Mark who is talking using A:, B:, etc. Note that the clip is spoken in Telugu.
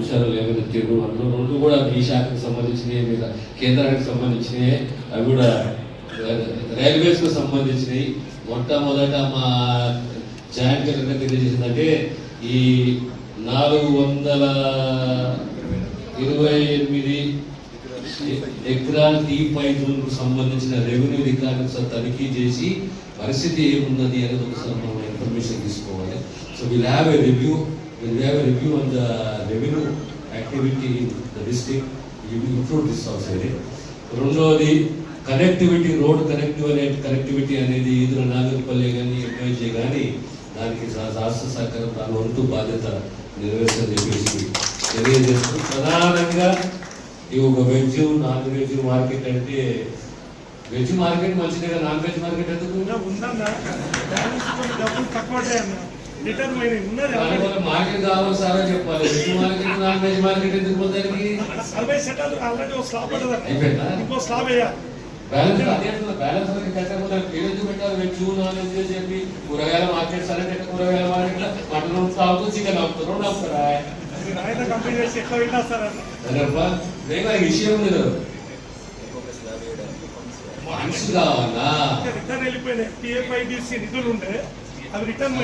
A: అంశాలు లేవనెత్తారు. అందులో రెండు కూడా మీ శాఖకు సంబంధించినవి, మీద కేంద్రానికి సంబంధించినవి, అవి కూడా రైల్వేస్కు సంబంధించినవి. మొట్టమొదట మా జాయింట్ కలెక్టర్ తెలియజేసిందంటే ఈ 428 ఎకరాల టీ పైపులకు సంబంధించిన రెవెన్యూ రికార్డ్స్ తనిఖీ చేసి పరిస్థితి ఏమున్నది అనేది ఒకసారి మనం ఇన్ఫర్మేషన్ తీసుకోవాలి. So will have a review on the revenue activity in the district. Include this also. రెండవది కనెక్టివిటీ, రోడ్ కనెక్టివిటీ అనేది ఇతర నాగరిపల్లి కానీ ఎంఐజే కానీ దానికి రాష్ట్ర సహకారం దాని వంతు బాధ్యత నెరవేర్చని చెప్పేసి తెలియజేస్తూ, ప్రధానంగా ఈ ఒక వెజ్ నాన్ వెజ్ మార్కెట్ అంటే వెజ్ మార్కెట్ మంచిదే, నాన్ వెజ్ మార్కెట్ ఎందుకు మార్కెట్ కావాలి సారా చెప్పాలి. Veg market non veg market ఎందుకు పోతానికి బ్యాలెన్స్ పెట్టాలి. వెజ్ నాన్ వెజ్ చెప్పి కూరగాయల మార్కెట్ సరే, కూరగాయల మార్కెట్ మటన్ తాగుతూ చికెన్ అవుతారు, రెండు అవుతారా విషయం లేదు. మనసు కావాలా
B: నిధులు ఉండే అవి రిటర్న్